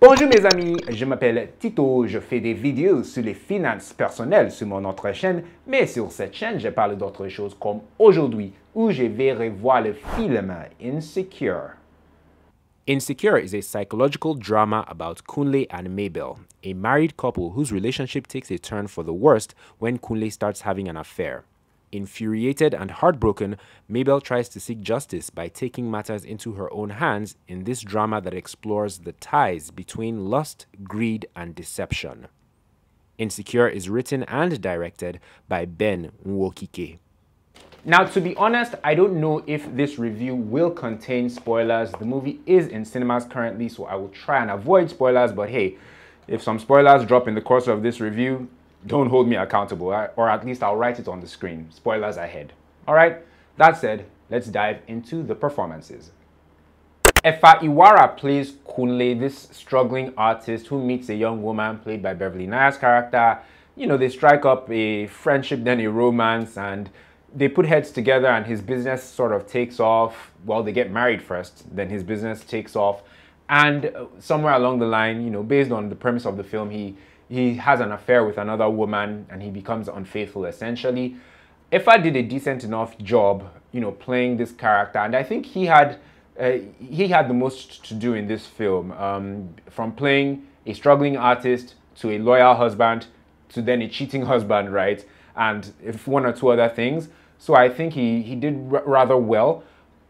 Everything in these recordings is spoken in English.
Bonjour mes amis, je m'appelle Tito, je fais des vidéos sur les finances personnelles sur mon autre chaîne, mais sur cette chaîne, je parle d'autres choses comme aujourd'hui, où je vais revoir le film Insecure. Insecure is a psychological drama about Kunle and Mabel, a married couple whose relationship takes a turn for the worst when Kunle starts having an affair. Infuriated and heartbroken, Mabel tries to seek justice by taking matters into her own hands in this drama that explores the ties between lust, greed, and deception. Insecure is written and directed by Benn, Nwokike. Now, to be honest, I don't know if this review will contain spoilers. The movie is in cinemas currently, so I will try and avoid spoilers, but hey, if some spoilers drop in the course of this review, don't hold me accountable, or at least I'll write it on the screen. Spoilers ahead. All right, that said, let's dive into the performances. Efa Iwara plays Kunle, this struggling artist who meets a young woman played by Beverly Naya's character. You know, they strike up a friendship, then a romance, and they put heads together and his business sort of takes off. Well, they get married first, then his business takes off. And somewhere along the line, you know, based on the premise of the film, he has an affair with another woman and he becomes unfaithful essentially. Efa did a decent enough job, you know, playing this character, and I think he had the most to do in this film, from playing a struggling artist to a loyal husband to then a cheating husband, right? And if one or two other things. So I think he did rather well.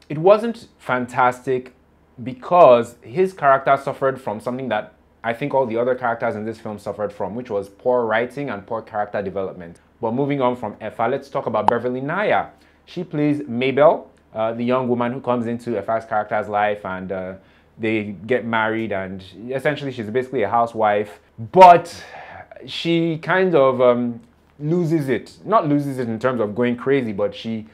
It wasn't fantastic because his character suffered from something that I think all the other characters in this film suffered from, which was poor writing and poor character development. But moving on from Efa, let's talk about Beverly Naya. She plays Mabel, the young woman who comes into Efa's character's life, and they get married, and essentially she's basically a housewife. But she kind of loses it. Not loses it in terms of going crazy, but she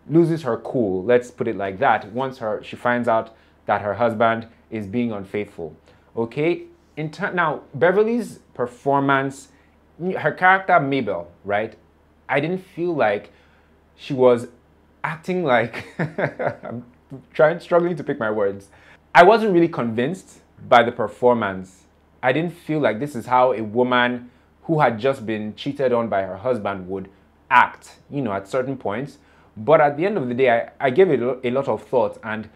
loses her cool. Let's put it like that. Once she finds out that her husband is being unfaithful. Okay? Now, Beverly's performance, her character Mabel, right? I didn't feel like she was acting like, I'm struggling to pick my words. I wasn't really convinced by the performance. I didn't feel like this is how a woman who had just been cheated on by her husband would act, you know, at certain points. But at the end of the day, I gave it a lot of thought, and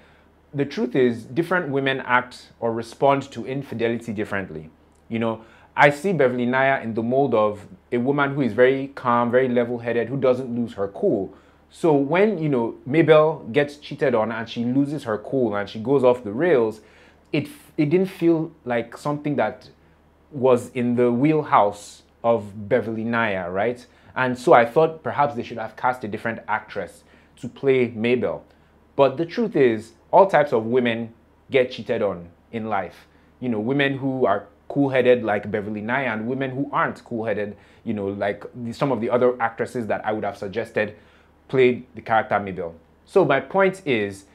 the truth is, different women act or respond to infidelity differently. You know, I see Beverly Naya in the mold of a woman who is very calm, very level-headed, who doesn't lose her cool. So when, you know, Mabel gets cheated on and she loses her cool and she goes off the rails, it didn't feel like something that was in the wheelhouse of Beverly Naya, right? And so I thought perhaps they should have cast a different actress to play Mabel. But the truth is, all types of women get cheated on in life. You know, women who are cool-headed like Beverly Naya and women who aren't cool-headed, you know, like some of the other actresses that I would have suggested played the character Mabel. So my point is,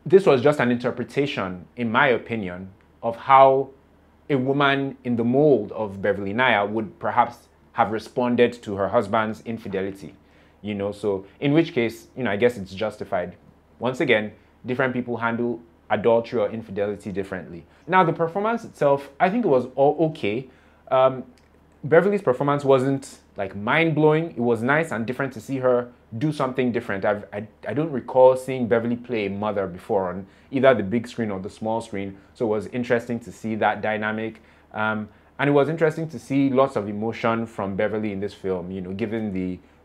this was just an interpretation, in my opinion, of how a woman in the mold of Beverly Naya would perhaps have responded to her husband's infidelity. You know, so in which case, you know, I guess it's justified. Once again, different people handle adultery or infidelity differently. Now, the performance itself, I think it was all okay. Beverly's performance wasn't like mind-blowing. It was nice and different to see her do something different. I don't recall seeing Beverly play a mother before on either the big screen or the small screen. So it was interesting to see that dynamic. And it was interesting to see lots of emotion from Beverly in this film, you know, given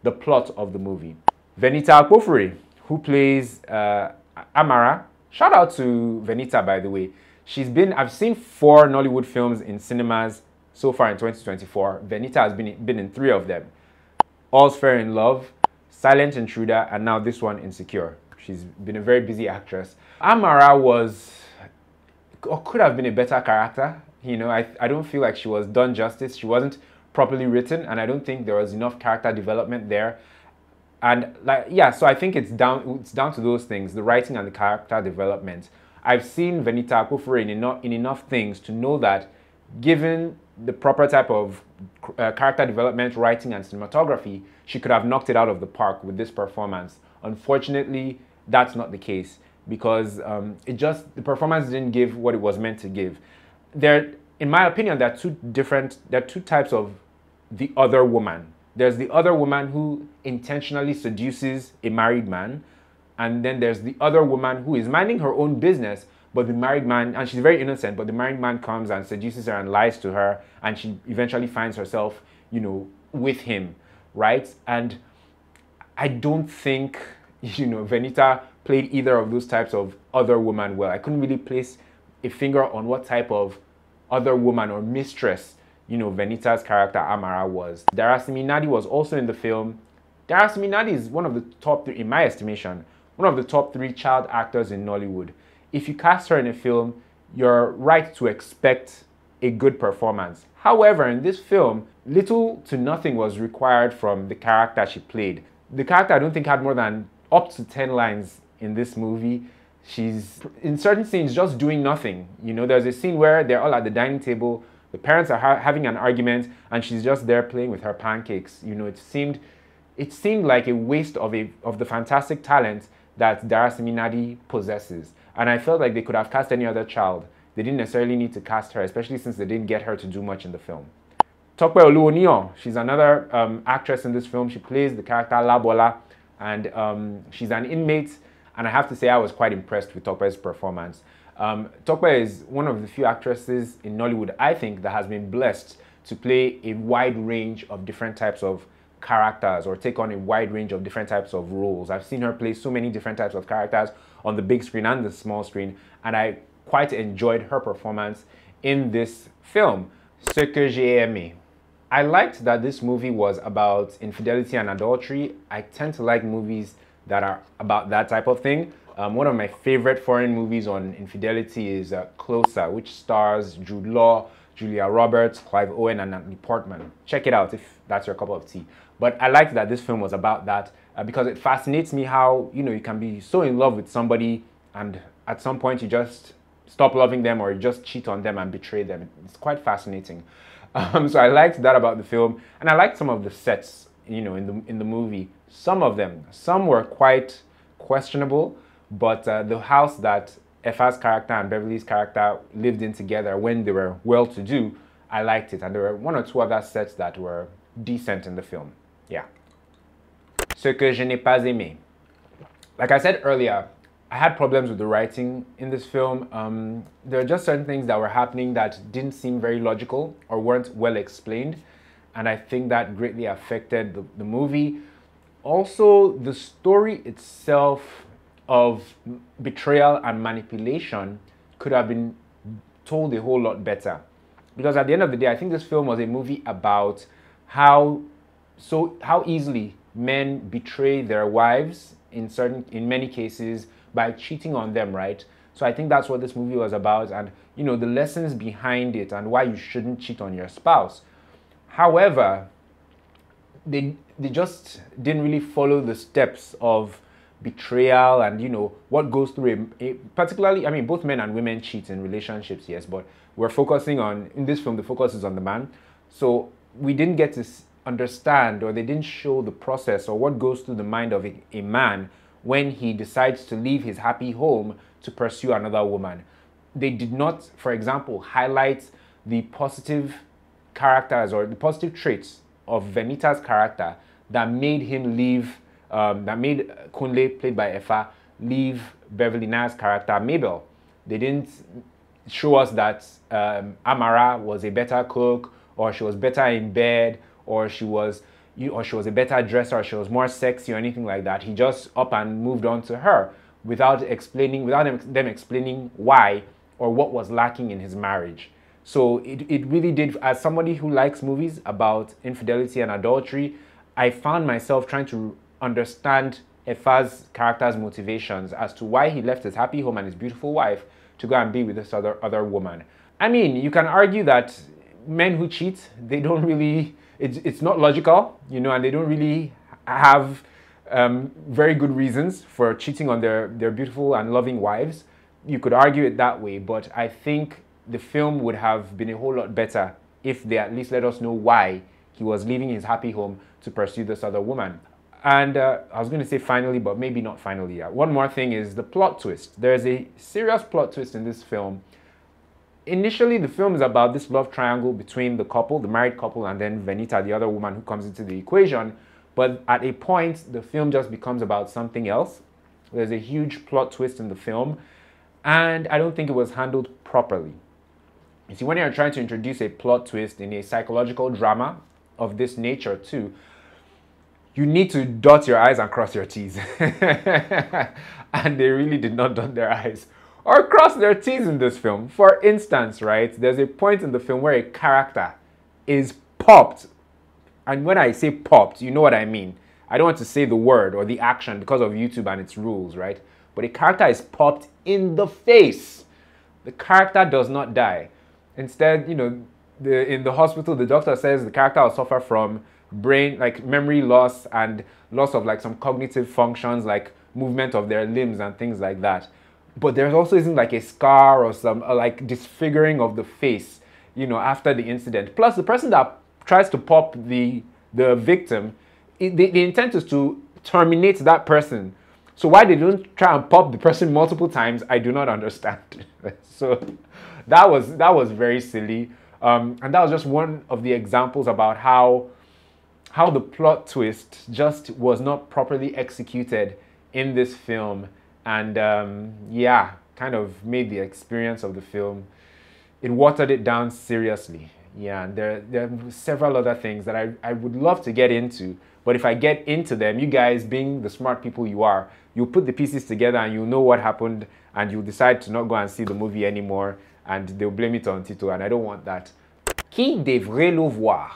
the plot of the movie. Venita Akpofure, who plays Amara. Shout out to Venita, by the way. I've seen 4 Nollywood films in cinemas so far in 2024. Venita has been in 3 of them. All's Fair in Love, Silent Intruder, and now this one, Insecure. She's been a very busy actress. Amara could have been a better character. You know, I don't feel like she was done justice. She wasn't properly written, and I don't think there was enough character development there. And like, yeah, so I think it's down to those things, the writing and the character development. I've seen Venita Akpofure in enough things to know that given the proper type of character development, writing, and cinematography, she could have knocked it out of the park with this performance. Unfortunately, that's not the case because the performance didn't give what it was meant to give. in my opinion, there are two types of the other woman. There's the other woman who intentionally seduces a married man, and then there's the other woman who is minding her own business, but the married man, and she's very innocent, but the married man comes and seduces her and lies to her, and she eventually finds herself, with him, right? And I don't think, Venita played either of those types of other woman well. I couldn't really place a finger on what type of other woman or mistress, Venita's character Amara was. Darasimi Nadi was also in the film. Darasimi Nadi is one of the top three, in my estimation, one of the top 3 child actors in Nollywood. If you cast her in a film, you're right to expect a good performance. However, in this film, little to nothing was required from the character she played. The character, I don't think, had more than up to 10 lines in this movie. She's, in certain scenes, just doing nothing. There's a scene where they're all at the dining table, the parents are having an argument, and she's just there playing with her pancakes. It seemed like a waste of the fantastic talent that Darasimi Nadi possesses. And I felt like they could have cast any other child. They didn't necessarily need to cast her, especially since they didn't get her to do much in the film. Tope Olowoniyan, she's another actress in this film. She plays the character Labola, and she's an inmate. And I have to say, I was quite impressed with Tope's performance. Tope is one of the few actresses in Nollywood, I think, that has been blessed to play a wide range of different types of characters or take on a wide range of different types of roles. I've seen her play so many different types of characters on the big screen and the small screen, and I quite enjoyed her performance in this film. Ce que j'ai aimé. I liked that this movie was about infidelity and adultery. I tend to like movies that are about that type of thing. One of my favorite foreign movies on infidelity is Closer, which stars Jude Law, Julia Roberts, Clive Owen, and Natalie Portman. Check it out if that's your cup of tea. But I liked that this film was about that because it fascinates me how, you can be so in love with somebody and at some point you just stop loving them or you just cheat on them and betray them. It's quite fascinating. So I liked that about the film, and I liked some of the sets, in the movie. Some were quite questionable, but the house that Efa's character and Beverly's character lived in together when they were well-to-do, I liked it. And there were 1 or 2 other sets that were decent in the film. Yeah. Ce que je n'ai pas aimé. Like I said earlier, I had problems with the writing in this film. There are just certain things that were happening that didn't seem very logical or weren't well explained. And I think that greatly affected the movie. Also, the story itself of betrayal and manipulation could have been told a whole lot better. Because at the end of the day, I think this film was a movie about how easily men betray their wives in many cases by cheating on them, right? So I think that's what this movie was about, and the lessons behind it and why you shouldn't cheat on your spouse. However, they just didn't really follow the steps of betrayal and what goes through particularly, I mean, both men and women cheat in relationships, yes, but we're focusing on, in this film, the focus is on the man. So we didn't get to understand, or they didn't show the process or what goes through the mind of a man when he decides to leave his happy home to pursue another woman. They did not, for example, highlight the positive characters or the positive traits of Venita's character that made him leave, that made Kunle, played by Efa, leave Beverly Naya's character Mabel. They didn't show us that Amara was a better cook, or she was better in bed, or she was a better dresser, or she was more sexy, or anything like that. He just up and moved on to her without them explaining why or what was lacking in his marriage. So it really did, as somebody who likes movies about infidelity and adultery, I found myself trying to understand Efa's character's motivations as to why he left his happy home and his beautiful wife to go and be with this other woman. I mean, you can argue that men who cheat, they don't really, it's not logical, and they don't really have very good reasons for cheating on their beautiful and loving wives. You could argue it that way, but I think the film would have been a whole lot better if they at least let us know why he was leaving his happy home to pursue this other woman. And I was going to say finally, but maybe not finally. One more thing is the plot twist. There's a serious plot twist in this film. initially the film is about this love triangle between the couple, the married couple, and then Venita, the other woman who comes into the equation. But at a point, the film just becomes about something else. There's a huge plot twist in the film, and I don't think it was handled properly. You see, when you're trying to introduce a plot twist in a psychological drama of this nature too, you need to dot your I's and cross your T's. And they really did not dot their I's or cross their T's in this film. For instance, right, there's a point in the film where a character is popped. And when I say popped, you know what I mean. I don't want to say the word or the action because of YouTube and its rules, right? But a character is popped in the face. The character does not die. Instead, you know, in the hospital, the doctor says the character will suffer from brain, like memory loss and loss of like some cognitive functions like movement of their limbs and things like that. But there also isn't like a scar or some like disfiguring of the face, you know, after the incident. Plus, the person that tries to pop the victim, the intent is to terminate that person. So why they don't try and pop the person multiple times, I do not understand. So that was very silly. And that was just one of the examples about how the plot twist just was not properly executed in this film. And yeah, kind of made the experience of the film, it watered it down seriously. Yeah, and there are several other things that I would love to get into. But if I get into them, you guys, being the smart people you are, you'll put the pieces together and you'll know what happened, and you'll decide to not go and see the movie anymore, and they'll blame it on Tito, and I don't want that. Qui devrait le voir?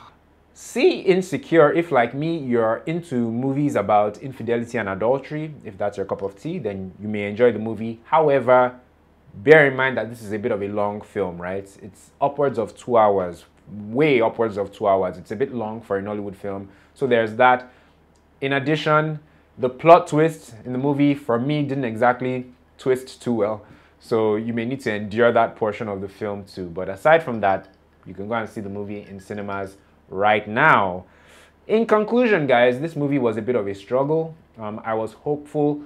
See Insecure if, like me, you're into movies about infidelity and adultery. If that's your cup of tea, then you may enjoy the movie. However, bear in mind that this is a bit of a long film, right? It's upwards of 2 hours, way upwards of 2 hours. It's a bit long for a Nollywood film. So there's that. In addition, the plot twist in the movie, for me, didn't exactly twist too well. So you may need to endure that portion of the film too. But aside from that, you can go and see the movie in cinemas right now. In conclusion, guys, this movie was a bit of a struggle. I was hopeful,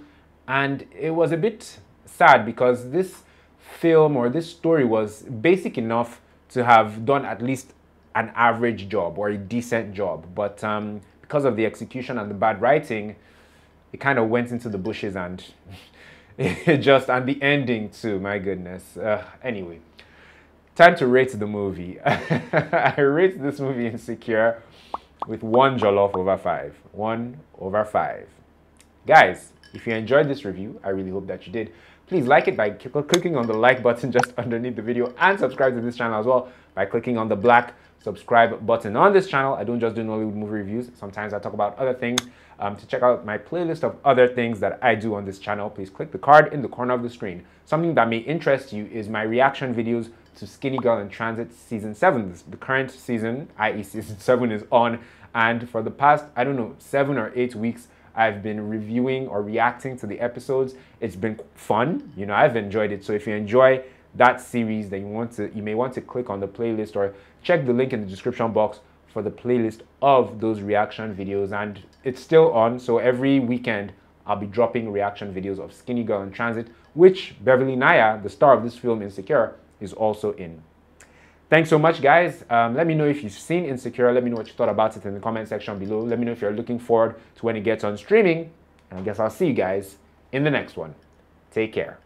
and it was a bit sad because this film or this story was basic enough to have done at least an average job or a decent job. But because of the execution and the bad writing, it kind of went into the bushes, and it just, and the ending too, my goodness. Anyway, time to rate the movie. I rate this movie Insecure with 1 jollof over 5. 1 over 5. Guys, if you enjoyed this review, I really hope that you did. Please like it by clicking on the like button just underneath the video, and subscribe to this channel as well by clicking on the black subscribe button. On this channel, I don't just do Nollywood movie reviews. Sometimes I talk about other things. To check out my playlist of other things that I do on this channel, please click the card in the corner of the screen. Something that may interest you is my reaction videos to Skinny Girl in Transit Season 7. The current season, i.e. Season 7, is on. And for the past, I don't know, 7 or 8 weeks, I've been reviewing or reacting to the episodes. It's been fun. You know, I've enjoyed it. So if you enjoy that series, then you may want to click on the playlist or check the link in the description box for the playlist of those reaction videos. And it's still on, so every weekend I'll be dropping reaction videos of Skinny Girl in Transit, which Beverly Naya, the star of this film Insecure, is also in. Thanks so much, guys. Let me know if you've seen Insecure. Let me know what you thought about it in the comment section below. Let me know if you're looking forward to when it gets on streaming. And I guess I'll see you guys in the next one. Take care.